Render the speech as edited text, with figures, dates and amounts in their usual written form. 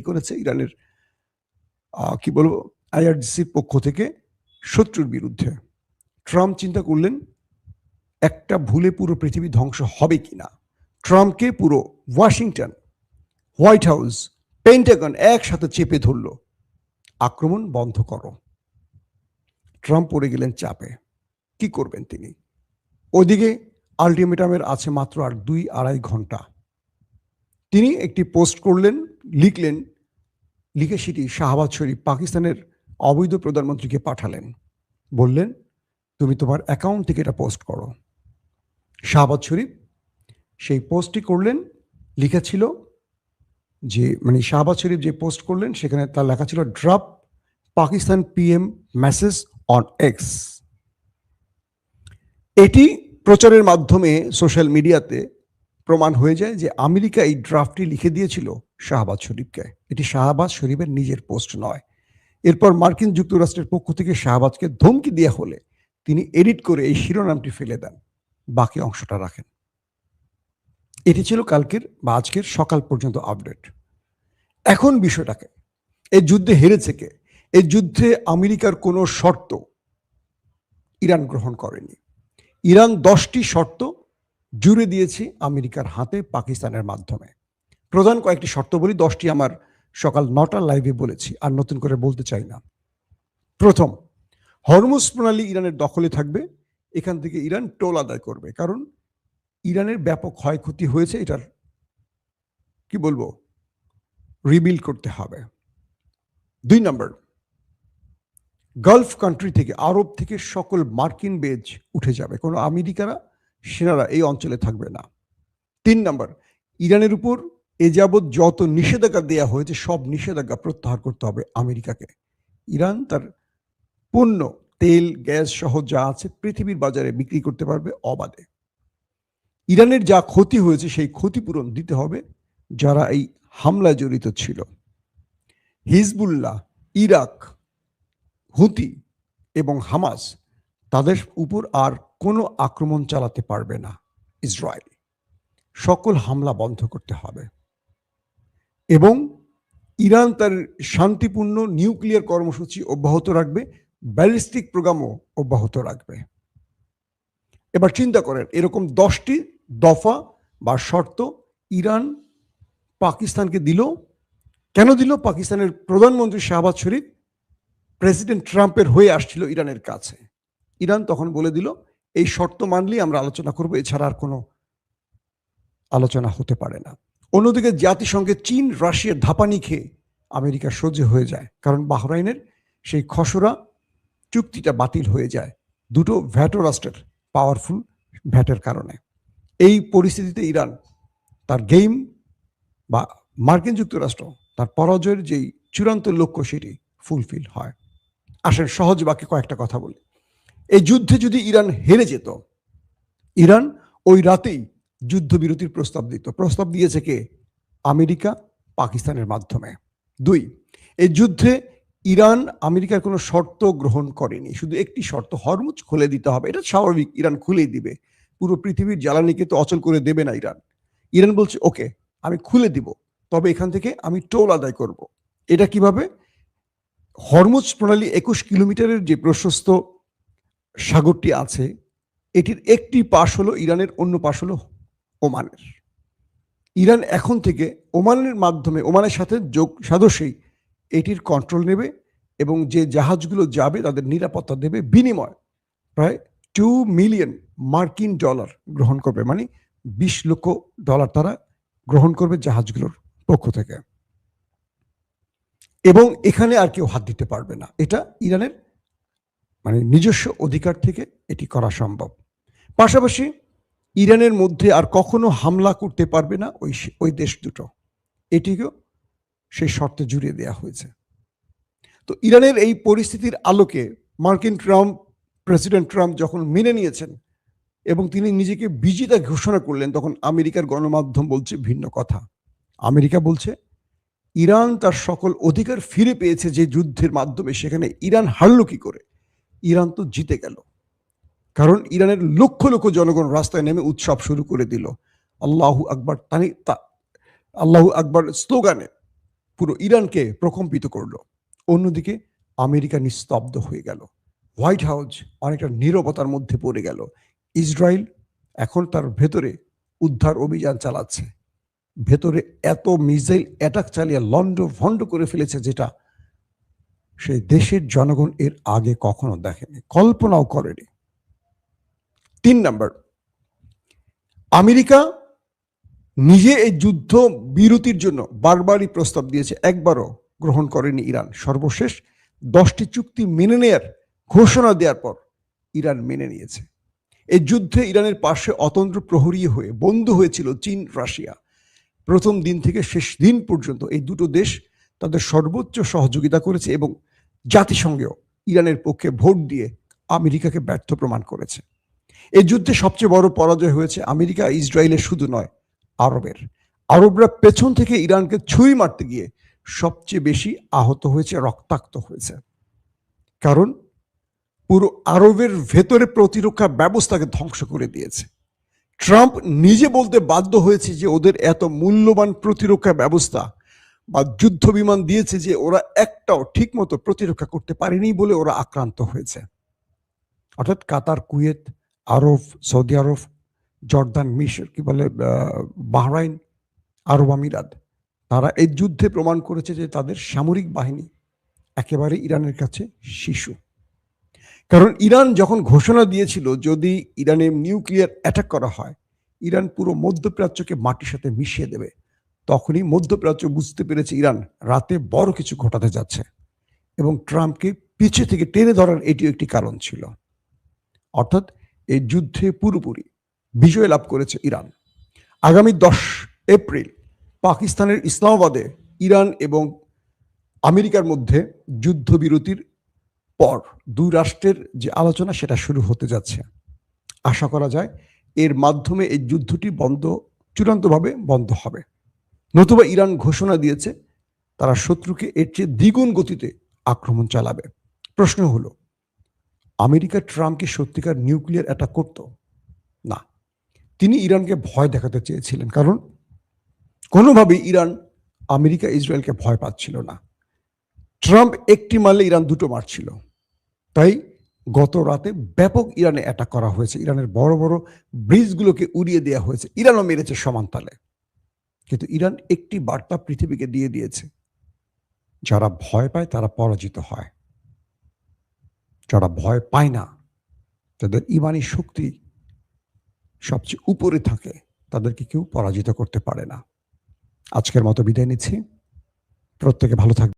করেছে ইরানের কি বলবো আইআরজিসির পক্ষ থেকে শত্রুর বিরুদ্ধে। ট্রাম্প চিন্তা করলেন একটা ভুলে পুরো পৃথিবী ধ্বংস হবে কিনা। ট্রাম্পকে পুরো ওয়াশিংটন, হোয়াইট হাউস, পেন্টাগন একসাথে চেপে ধরল, আক্রমণ বন্ধ করো। ট্রাম্প পড়ে গেলেন চাপে। কি করবেন তিনি? ওদিকে আলটিমেটামের আছে মাত্র আর 2-2.5 ঘন্টা। তিনি একটি পোস্ট করলেন, লিখলেন, লিখে সেটি শাহবাজ শরীফ পাকিস্তানের অবৈধ প্রধানমন্ত্রীকে পাঠালেন। বললেন তুমি তোমার অ্যাকাউন্ট থেকে এটা পোস্ট করো। শাহবাজ শরীফ সেই পোস্টটি করলেন, লিখা ছিল যে শাহবাজ শরীফ যে পোস্ট করলেন সেখানে তার লেখা ছিল drop Pakistan PM message on x. এটি প্রচারের মাধ্যমে সোশ্যাল মিডিয়াতে প্রমাণ হয়ে যায় যে আমেরিকা এই ড্রাফটটি লিখে দিয়েছিল শাহবাজ শরীফকে। এটি শাহবাজ শরীফের নিজের পোস্ট নয়। এরপর মার্কিন যুক্তরাষ্ট্রের পক্ষ থেকে শাহবাজকে ধমকি দেওয়া হলে তিনি এডিট করে এই শিরোনামটি ফেলে দেন, বাকি অংশটা রাখেন। এটি ছিল কালকের বা আজকের সকাল পর্যন্ত আপডেট। এখন বিষয়টাকে, এই যুদ্ধে হেরেছে কে? এই যুদ্ধে আমেরিকার কোনো শর্ত ইরান গ্রহণ করেনি। ইরান 10টি শর্ত জুড়ে দিয়েছে আমেরিকার হাতে পাকিস্তানের মাধ্যমে। প্রধান কয়েকটি শর্ত বলি, 10টি আমার সকাল 9টার লাইভে বলেছি, আর নতুন করে বলতে চাই না। প্রথম, হরমুজ প্রণালী ইরানের দখলে থাকবে। এখান থেকে ইরান টোল আদায় করবে, কারণ ইরানের ব্যাপক ক্ষয়ক্ষতি হয়েছে, এটার কি বলবো রিবিল্ড করতে হবে। 2 নম্বর, গালফ কান্ট্রি থেকে, আরব থেকে সকল মার্কিন বেজ উঠে যাবে, কোনো আমেরিকারা সেনারা এই অঞ্চলে থাকবে না। 3 নম্বর, ইরানের উপর এ যাবৎ যত নিষেধাজ্ঞা দেওয়া হয়েছে সব নিষেধাজ্ঞা প্রত্যাহার করতে হবে আমেরিকাকে। ইরান তার পণ্য, তেল, গ্যাস সহ যা আছে পৃথিবীর বাজারে বিক্রি করতে পারবে অবাধে। ইরানের যা ক্ষতি হয়েছে সেই ক্ষতিপূরণ দিতে হবে যারা এই হামলায় জড়িত ছিল। হিজবুল্লাহ, ইরাক, হুতি এবং হামাস, তাদের উপর আর কোনো আক্রমণ চালাতে পারবে না ইসরায়েল। সকল হামলা বন্ধ করতে হবে এবং ইরান তার শান্তিপূর্ণ নিউক্লিয়ার কর্মসূচি অব্যাহত রাখবে, ব্যালিস্টিক প্রোগ্রামও অব্যাহত রাখবে। এবার চিন্তা করেন, এরকম 10টি দফা বা শর্ত ইরান পাকিস্তানকে দিল। কেন দিল? পাকিস্তানের প্রধানমন্ত্রী শাহবাজ শরীফ প্রেসিডেন্ট ট্রাম্পের হয়ে আসছিল ইরানের কাছে। ইরান তখন বলে দিল এই শর্ত মানলেই আমরা আলোচনা করব, এছাড়া আর কোনো আলোচনা হতে পারে না। অন্যদিকে জাতিসংঘে চীন, রাশিয়ার ধাপানি খেয়ে আমেরিকা সহ্য হয়ে যায়, কারণ বাহরাইনের সেই খসড়া চুক্তিটা বাতিল হয়ে যায় দুটো ভ্যাটো রাষ্ট্রের পাওয়ারফুল ভ্যাটের কারণে। এই পরিস্থিতিতে ইরান তার গেম বা মার্কিন যুক্তরাষ্ট্র তার পরাজয়ের যেই চূড়ান্ত লক্ষ্য সেটি ফুলফিল হয়। আসেন সহজ বাক্যে কয়েকটা কথা বলি। এই যুদ্ধে যদি ইরান হেরে যেত, ইরান ওই রাতেই যুদ্ধবিরতির প্রস্তাব দিয়েছে কে? আমেরিকা পাকিস্তানের মাধ্যমে। 2, এই যুদ্ধে ইরান আমেরিকার কোনো শর্ত গ্রহণ করেনি, শুধু একটি শর্ত, হরমুজ খুলে দিতে হবে। এটা স্বাভাবিক, ইরান খুলেই দিবে, পুরো পৃথিবীর জ্বালানিকে তো অচল করে দেবে না ইরান। ইরান বলছে ওকে আমি খুলে দিব, তবে এখান থেকে আমি টোল আদায় করব। এটা কিভাবে? হরমুজ প্রণালী 21 কিলোমিটারের যে প্রশস্ত সাগরটি আছে, এটির একটি পাশ হলো ইরানের, অন্য পাশ হলো ওমানের। ইরান এখন থেকে ওমানের মাধ্যমে, ওমানের সাথে যোগ সাদস্যেই এটির কন্ট্রোল নেবে এবং যে জাহাজগুলো যাবে তাদের নিরাপত্তা দেবে। বিনিময় প্রায় $2 মিলিয়ন মার্কিন ডলার গ্রহণ করবে, মানে $20 লক্ষ তারা গ্রহণ করবে জাহাজগুলোর পক্ষ থেকে, এবং এখানে আর কেউ হাত দিতে পারবে না। এটা ইরানের নিজস্ব অধিকার থেকে এটি করা সম্ভব। পাশাপাশি ইরানের মধ্যে আর কখনো হামলা করতে পারবে না ওই দেশ দুটো, এটিকেও সেই শর্তে জুড়ে দেওয়া হয়েছে। তো ইরানের এই পরিস্থিতির আলোকে প্রেসিডেন্ট ট্রাম্প যখন মেনে নিয়েছেন এবং তিনি নিজেকে বিজেতা ঘোষণা করলেন, তখন আমেরিকার গণমাধ্যম বলছে ভিন্ন কথা। আমেরিকা বলছে ইরান তার সকল অধিকার ফিরে পেয়েছে যে যুদ্ধের মাধ্যমে, সেখানে ইরান হারলো কি করে? ইরান তো জিতে গেল, কারণ ইরানের লক্ষ লক্ষ জনগণ রাস্তায় নেমে উৎসব শুরু করে দিল। আল্লাহু আকবার, আল্লাহু আকবার স্লোগানে পুরো ইরানকে প্রকম্পিত করলো। অন্যদিকে আমেরিকা নিস্তব্ধ হয়ে গেল। হোয়াইট হাউস অনেকটা নীরবতার মধ্যে পড়ে গেল। ইসরায়েল এখন তার ভেতরে উদ্ধার অভিযান চালাচ্ছে। ভেতরে এত মিসাইল অ্যাটাক চালিয়ে লন্ডভন্ড করে ফেলেছে, যেটা সেই দেশের জনগণ এর আগে কখনো দেখেনি, কল্পনাও করেনি। 3 নাম্বার, আমেরিকা নিজে এই যুদ্ধ বিরতির জন্য বারবারই প্রস্তাব দিয়েছে, একবারও গ্রহণ করেনি ইরান। সর্বশেষ 10টি চুক্তি মেনে নেয়ার ঘোষণা দেওয়ার পর ইরান মেনে নিয়েছে। এই যুদ্ধে ইরানের পাশে অতন্ত্র প্রহরী হয়ে বন্ধু হয়েছিল চীন, রাশিয়া। প্রথম দিন থেকে শেষ দিন পর্যন্ত এই দুটো দেশ তাদের সর্বোচ্চ সহযোগিতা করেছে এবং জাতিসংঘেও ইরানের পক্ষে ভোট দিয়ে আমেরিকাকে ব্যর্থ প্রমাণ করেছে। এই যুদ্ধে সবচেয়ে বড় পরাজয় হয়েছে আমেরিকা, ইসরায়েলের শুধু নয়, আরবের। আরবরা পেছন থেকে ইরানকে ছুরি মারতে গিয়ে সবচেয়ে বেশি আহত হয়েছে, রক্তাক্ত হয়েছে। কারণ পুরো আরবের ভেতরে প্রতিরক্ষা ব্যবস্থাকে ধ্বংস করে দিয়েছে। ট্রাম্প নিজে বলতে বাধ্য হয়েছে যে ওদের এত মূল্যবান প্রতিরক্ষা ব্যবস্থা বা যুদ্ধ বিমান দিয়েছে যে ওরা একটাও ঠিক মতো প্রতিরক্ষা করতে পারেনি বলে ওরা আক্রান্ত হয়েছে। অর্থাৎ কাতার, কুয়েত, আরব, সৌদি আরব, জর্দান, মিশর, কি বলে বাহরাইন, আরব আমিরাত, তারা এই যুদ্ধে প্রমাণ করেছে যে তাদের সামরিক বাহিনী একেবারে ইরানের কাছে শিশু। কারণ ইরান যখন ঘোষণা দিয়েছিল যদি ইরানে নিউক্লিয়ার অ্যাটাক করা হয়, ইরান পুরো মধ্যপ্রাচ্যকে মাটির সাথে মিশিয়ে দেবে, তখনই মধ্যপ্রাচ্য বুঝতে পেরেছে ইরান রাতে বড় কিছু ঘটাতে যাচ্ছে এবং ট্রাম্পকে পিছে থেকে টেনে ধরার এটিও একটি কারণ ছিল। অর্থাৎ এই যুদ্ধে পুরোপুরি বিজয় লাভ করেছে ইরান। আগামী 10 এপ্রিল পাকিস্তানের ইসলামাবাদে ইরান এবং আমেরিকার মধ্যে যুদ্ধবিরতির পর দুই রাষ্ট্রের যে আলোচনা সেটা শুরু হতে যাচ্ছে। আশা করা যায় এর মাধ্যমে এই যুদ্ধটি চূড়ান্তভাবে বন্ধ হবে। নতুবা ইরান ঘোষণা দিয়েছে তারা শত্রুকে এর চেয়ে দ্বিগুণ গতিতে আক্রমণ চালাবে। প্রশ্ন হলো, আমেরিকা ট্রাম্পকে সত্যিকার নিউক্লিয়ার অ্যাটাক করত না, তিনি ইরানকে ভয় দেখাতে চেয়েছিলেন। কারণ কোনোভাবেই ইরান আমেরিকা ইসরায়েলকে ভয় পাচ্ছিল না। ট্রাম্প একটি মারলে ইরান দুটো মারছিল। তাই গত রাতে ব্যাপক ইরানে অ্যাটাক করা হয়েছে, ইরানের বড় বড় ব্রিজগুলোকে উড়িয়ে দেওয়া হয়েছে, ইরানও মেরেছে সমানতালে। কিন্তু ইরান একটি বার্তা পৃথিবীকে দিয়ে দিয়েছে, যারা ভয় পায় তারা পরাজিত হয়, যারা ভয় পায় না, যাদের ইমানি শক্তি সবচেয়ে উপরে থাকে, তাদেরকে কেউ পরাজিত করতে পারে না। আজকের মতো বিদায় নিচ্ছি। প্রত্যেকে ভালো থাকবে।